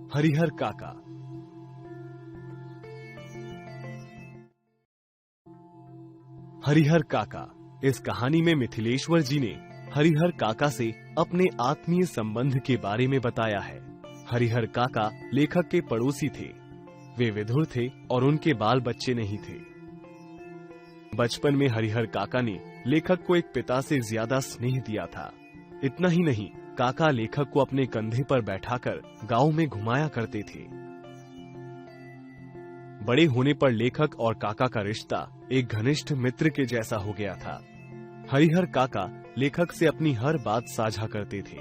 हरिहर काका। हरिहर काका। इस कहानी में मिथिलेश्वर जी ने हरिहर काका से अपने आत्मीय संबंध के बारे में बताया है। हरिहर काका लेखक के पड़ोसी थे। वे विधुर थे और उनके बाल बच्चे नहीं थे। बचपन में हरिहर काका ने लेखक को एक पिता से ज्यादा स्नेह दिया था। इतना ही नहीं, काका लेखक को अपने कंधे पर बैठाकर गांव में घुमाया करते थे। बड़े होने पर लेखक और काका का रिश्ता एक घनिष्ठ मित्र के जैसा हो गया था। हरिहर काका लेखक से अपनी हर बात साझा करते थे।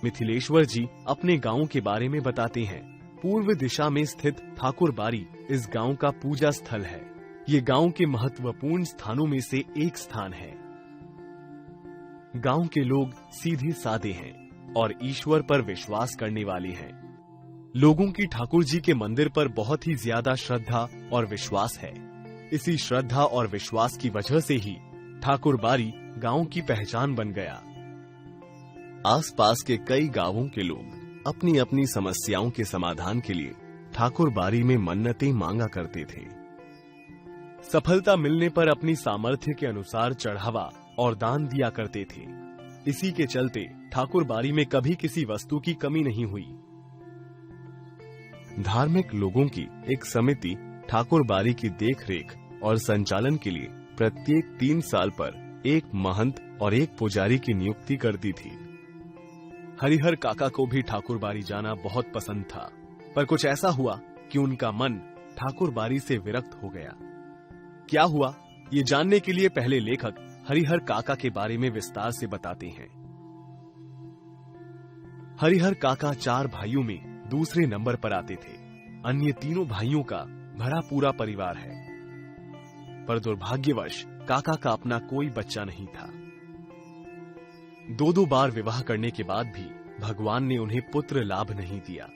मिथिलेश्वर जी अपने गांव के बारे में बताते हैं। पूर्व दिशा में स्थित ठाकुरबारी इस गांव का पूजा स्थल है। ये गांव के महत्वपूर्ण स्थानों में से एक स्थान है। गांव के लोग सीधे सादे हैं और ईश्वर पर विश्वास करने वाले हैं। लोगों की ठाकुर जी के मंदिर पर बहुत ही ज्यादा श्रद्धा और विश्वास है। इसी श्रद्धा और विश्वास की वजह से ही ठाकुरबारी गांव की पहचान बन गया। आसपास के कई गांवों के लोग अपनी अपनी समस्याओं के समाधान के लिए ठाकुरबारी में मन्नतें मांगा करते थे। सफलता मिलने पर अपनी सामर्थ्य के अनुसार चढ़ावा और दान दिया करते थे। इसी के चलते ठाकुरबारी में कभी किसी वस्तु की कमी नहीं हुई। धार्मिक लोगों की एक समिति ठाकुरबारी की देखरेख और संचालन के लिए प्रत्येक 3 साल पर एक महंत और एक पुजारी की नियुक्ति करती थी। हरिहर काका को भी ठाकुरबारी जाना बहुत पसंद था, पर कुछ ऐसा हुआ कि उनका मन ठाकुरबारी से विरक्त हो गया। क्या हुआ, ये जानने के लिए पहले लेखक हरिहर काका के बारे में विस्तार से बताते हैं। हरिहर काका 4 भाइयों में दूसरे नंबर पर आते थे। अन्य तीनों भाइयों का भरा पूरा परिवार है, पर दुर्भाग्यवश काका का अपना कोई बच्चा नहीं था। 2 बार विवाह करने के बाद भी भगवान ने उन्हें पुत्र लाभ नहीं दिया।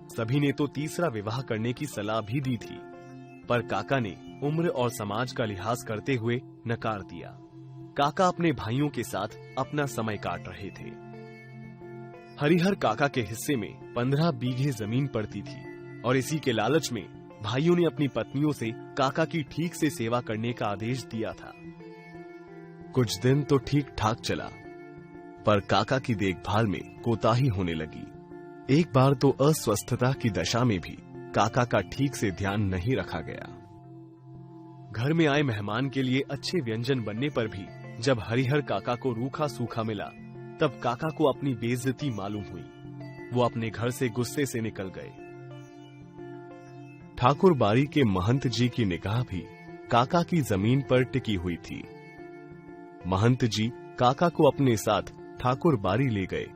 सभी ने तो तीसरा विवाह करने की सलाह भी दी थी, पर काका ने उम्र और समाज का लिहाज करते हुए नकार दिया। काका अपने भाइयों के साथ अपना समय काट रहे थे। हरिहर काका के हिस्से में 15 बीघे जमीन पड़ती थी और इसी के लालच में भाइयों ने अपनी पत्नियों से काका की ठीक से सेवा करने का आदेश दिया था। कुछ दिन तो ठीक ठाक चला, पर काका की देखभाल में कोताही होने लगी। एक बार तो अस्वस्थता की दशा में भी काका का ठीक से ध्यान नहीं रखा गया। घर में आए मेहमान के लिए अच्छे व्यंजन बनने पर भी जब हरिहर काका को रूखा सूखा मिला, तब काका को अपनी बेइज्जती मालूम हुई। वो अपने घर से गुस्से से निकल गए। ठाकुरबारी के महंत जी की निगाह भी काका की जमीन पर टिकी हुई थी। महंत जी काका को अपने साथ ठाकुरबारी ले गए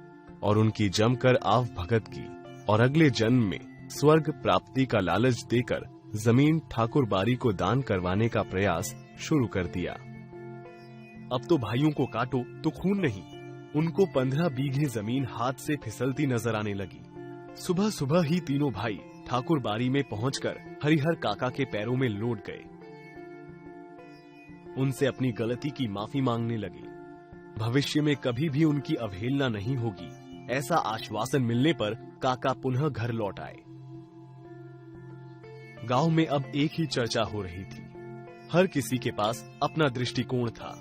और उनकी जमकर आव भगत की और अगले जन्म में स्वर्ग प्राप्ति का लालच देकर जमीन ठाकुरबारी को दान करवाने का प्रयास शुरू कर दिया। अब तो भाइयों को काटो तो खून नहीं। उनको 15 बीघे जमीन हाथ से फिसलती नजर आने लगी। सुबह सुबह ही तीनों भाई ठाकुरबारी में पहुंचकर हरिहर काका के पैरों में लौट गए। उनसे अपनी गलती की माफी मांगने लगे। भविष्य में कभी भी उनकी अवहेलना नहीं होगी, ऐसा आश्वासन मिलने पर काका पुनः घर लौट आए। गांव में अब एक ही चर्चा हो रही थी। हर किसी के पास अपना दृष्टिकोण था।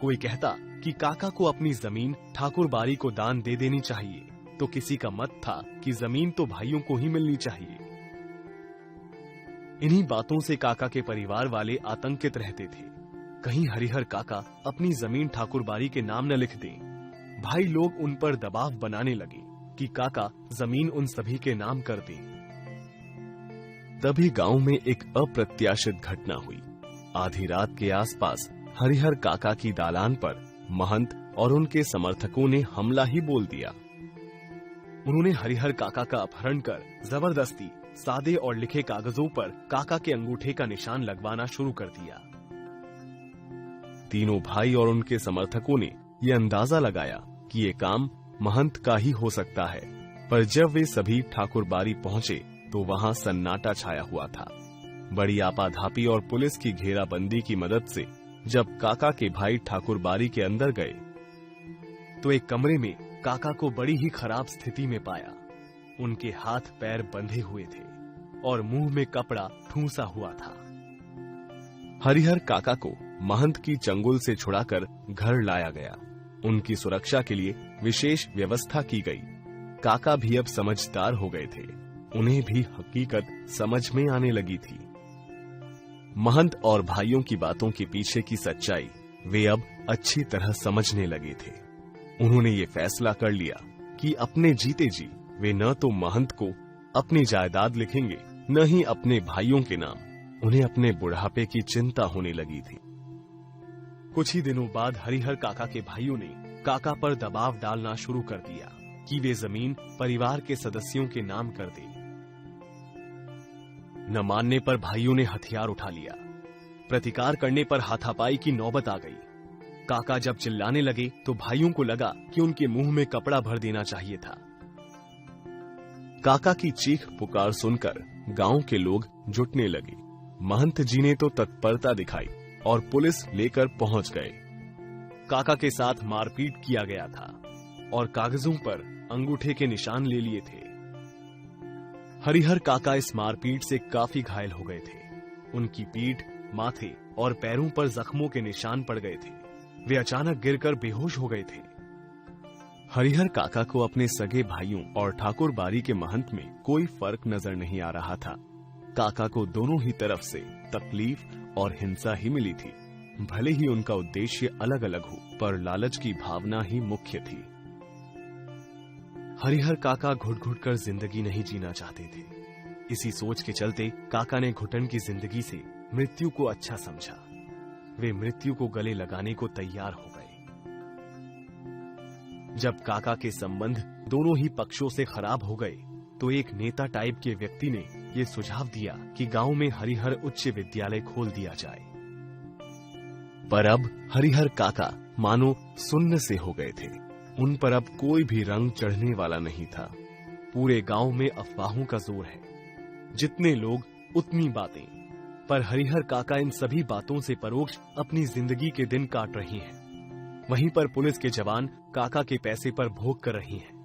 कोई कहता कि काका को अपनी जमीन ठाकुरबारी को दान दे देनी चाहिए, तो किसी का मत था कि जमीन तो भाइयों को ही मिलनी चाहिए। इन्हीं बातों से काका के परिवार वाले आतंकित रहते थे। कहीं हरिहर काका अपनी जमीन ठाकुरबारी के नाम न लिख दें। भाई लोग उन पर दबाव बनाने लगे कि काका जमीन उन सभी के नाम कर दें। तभी गांव में एक अप्रत्याशित घटना हुई। आधी रात के आसपास हरिहर काका की दालान पर महंत और उनके समर्थकों ने हमला ही बोल दिया। उन्होंने हरिहर काका का अपहरण कर जबरदस्ती सादे और लिखे कागजों पर काका के अंगूठे का निशान लगवाना शुरू कर दिया। तीनों भाई और उनके समर्थकों ने यह अंदाजा लगाया कि ये काम महंत का ही हो सकता है, पर जब वे सभी ठाकुरबारी पहुंचे तो वहां सन्नाटा छाया हुआ था। बड़ी आपाधापी और पुलिस की घेराबंदी की मदद से जब काका के भाई ठाकुरबारी के अंदर गए तो एक कमरे में काका को बड़ी ही खराब स्थिति में पाया। उनके हाथ पैर बंधे हुए थे और मुंह में कपड़ा ठूंसा हुआ था। हरिहर काका को महंत की चंगुल से छुड़ाकर घर लाया गया। उनकी सुरक्षा के लिए विशेष व्यवस्था की गई। काका भी अब समझदार हो गए थे। उन्हें भी हकीकत समझ में आने लगी थी। महंत और भाइयों की बातों के पीछे की सच्चाई वे अब अच्छी तरह समझने लगे थे। उन्होंने ये फैसला कर लिया कि अपने जीते जी वे न तो महंत को अपनी जायदाद लिखेंगे, न ही अपने भाइयों के नाम। उन्हें अपने बुढ़ापे की चिंता होने लगी थी। कुछ ही दिनों बाद हरिहर काका के भाइयों ने काका पर दबाव डालना शुरू कर दिया कि वे जमीन परिवार के सदस्यों के नाम कर दें। न मानने पर भाइयों ने हथियार उठा लिया। प्रतिकार करने पर हाथापाई की नौबत आ गई। काका जब चिल्लाने लगे तो भाइयों को लगा कि उनके मुंह में कपड़ा भर देना चाहिए था। काका की चीख पुकार सुनकर गांव के लोग जुटने लगे। महंत जी ने तो तत्परता दिखाई और पुलिस लेकर पहुंच गए। काका के साथ मारपीट किया गया था और कागजों पर अंगूठे के निशान ले लिए थे। हरिहर काका इस मारपीट से काफी घायल हो गए थे। उनकी पीठ, माथे और पैरों पर जख्मों के निशान पड़ गए थे। वे अचानक गिरकर बेहोश हो गए थे। हरिहर काका को अपने सगे भाइयों और ठाकुर बारी के महंत में कोई फर्क नजर नहीं आ रहा था। काका को दोनों ही तरफ से तकलीफ और हिंसा ही मिली थी। भले ही उनका उद्देश्य अलग अलग हो, पर लालच की भावना ही मुख्य थी। हरिहर काका घुट घुट कर जिंदगी नहीं जीना चाहते थे। इसी सोच के चलते काका ने घुटन की जिंदगी से मृत्यु को अच्छा समझा। वे मृत्यु को गले लगाने को तैयार हो गए। जब काका के संबंध दोनों ही पक्षों से खराब हो गए तो एक नेता टाइप के व्यक्ति ने ये सुझाव दिया कि गांव में हरिहर उच्च विद्यालय खोल दिया जाए। पर अब हरिहर काका मानो सुन्न से हो गए थे। उन पर अब कोई भी रंग चढ़ने वाला नहीं था। पूरे गांव में अफवाहों का जोर है। जितने लोग उतनी बातें। पर हरिहर काका इन सभी बातों से परोक्ष अपनी जिंदगी के दिन काट रही हैं। वहीं पर पुलिस के जवान काका के पैसे पर भोग कर रही हैं।